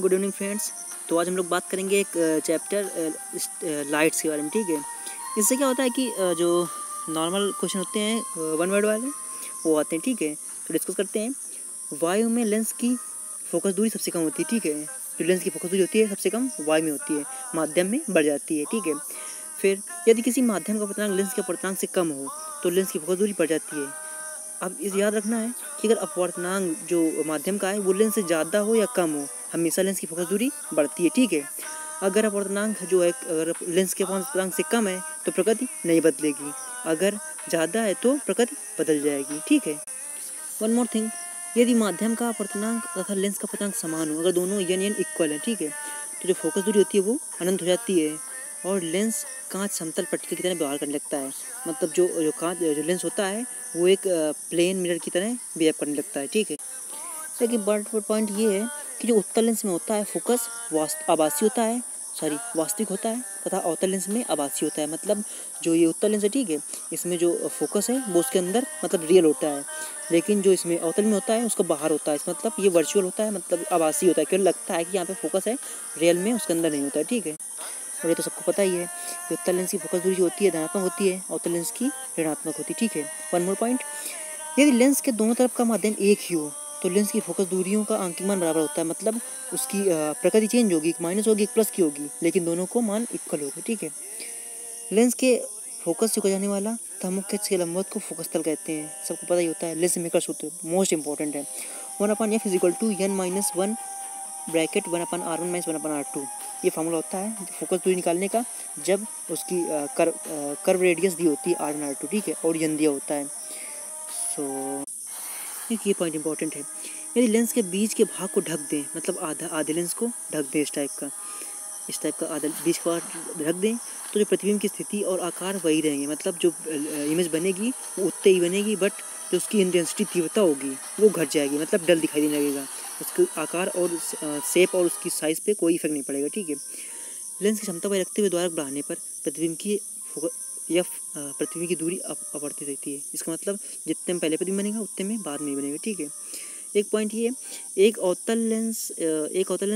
Good evening friends. तो आज हम लोग बात करेंगे एक चैप्टर लाइट्स के बारे में। ठीक है, इससे क्या होता है कि जो नॉर्मल क्वेश्चन होते हैं वन वर्ड वाले वो आते हैं। ठीक है, तो डिस्कस करते हैं। वायु में लेंस की फोकस दूरी सबसे कम होती है। ठीक है, जो लेंस की फोकस दूरी होती है सबसे कम वायु में होती है, माध्यम में बढ़ जाती है। ठीक है, फिर यदि किसी माध्यम का अपवर्तनांक लेंस के अपवर्तनांक से कम हो तो लेंस की फोकस दूरी बढ़ जाती है। अब इस याद रखना है कि अगर अपवर्तनांक जो माध्यम का है वो लेंस से ज़्यादा हो या कम हो, हमेशा लेंस की फोकस दूरी बढ़ती है। ठीक है, अगर अपवर्तनांक जो है अगर लेंस के अपवर्तनांक से कम है तो प्रकृति नहीं बदलेगी, अगर ज़्यादा है तो प्रकृति बदल जाएगी। ठीक है, वन मोर थिंग, यदि माध्यम का अपवर्तनांक तथा लेंस का अपवर्तनांक समान हो, अगर दोनों यन इक्वल है, ठीक है, तो जो फोकस दूरी होती है वो अनंत हो जाती है और लेंस कांच समतल पट्टी की तरह व्यवहार करने लगता है। मतलब जो लेंस होता है वो एक प्लेन मिरर की तरह बिहेव करने लगता है। ठीक है, लेकिन बट पॉइंट ये है कि जो उत्तल लेंस में होता है फोकस आभासी होता है, वास्तविक होता है, तथा अवतल लेंस में आभासी होता है। मतलब जो ये उत्तल लेंस है, ठीक है, इसमें जो फोकस है वो उसके अंदर मतलब रियल होता है, लेकिन जो इसमें अवतल में होता है उसका बाहर होता है। इसका मतलब ये वर्चुअल होता है, मतलब आभासी होता है, क्यों लगता है कि यहाँ पे फोकस है, रियल में उसके अंदर नहीं होता है। ठीक है, और ये तो सबको पता ही है कि उत्तल लेंस की फोकस दूरी जो होती है धनात्मक होती है, अवतल लेंस की ऋणात्मक होती है। ठीक है, वन मोर पॉइंट, यदि लेंस के दोनों तरफ का माध्यम एक ही हो तो लेंस की फोकस दूरियों का अंकित मान बराबर होता है। मतलब उसकी प्रकृति चेंज होगी, एक माइनस होगी एक प्लस की होगी, लेकिन दोनों को मान इक्वल होगा। ठीक है, लेंस के फोकस से हो जाने वाला तथा मुख्य अक्ष के लंबवत को फोकस तल कहते हैं। सबको पता ही होता है, लेंस मेकर सूत्र मोस्ट इंपॉर्टेंट है। 1/f = n-1 bracket 1/r1 - 1/r2 ये फार्मूला होता है फोकस दूरी निकालने का, जब उसकी कर्व रेडियस दी होती है r1 r2। ठीक है, और यन दिया होता है। सो एक ये पॉइंट इंपॉर्टेंट है, यदि लेंस के बीच के भाग को ढक दें, मतलब आधे लेंस को ढक दें, इस टाइप का आधा बीच का ढक दें, तो जो प्रतिबिंब की स्थिति और आकार वही रहेंगे। मतलब जो इमेज बनेगी वो उतनी ही बनेगी, बट जो उसकी इंटेंसिटी तीव्रता होगी वो घट जाएगी, मतलब डल दिखाई देने लगेगा। उसके आकार और शेप और उसकी साइज़ पे कोई इफेक्ट नहीं पड़ेगा। ठीक है, लेंस की क्षमता पर रखते हुए द्वारक बढ़ाने पर प्रतिबिंब की प्रतिबिंब की दूरी अपवर्तित रहती है। इसका मतलब जितने में पहले प्रतिबिंब बनेगा उतने में बाद में बनेगा। ठीक है, एक पॉइंट ये, एक अवतल लेंस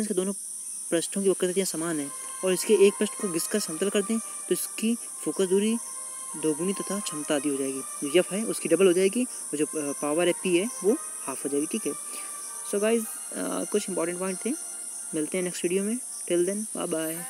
के दोनों पृष्ठों की वक्रताएं समान है और इसके एक पृष्ठ को घिसकर समतल कर दें तो इसकी फोकस दूरी दोगुनी तथा क्षमता आदि हो जाएगी। जो एफ है उसकी डबल हो जाएगी और जो पावर है पी है वो हाफ हो जाएगी। ठीक है, सो गाइज कुछ इंपॉर्टेंट पॉइंट थे, मिलते हैं नेक्स्ट वीडियो में। Till then bye bye.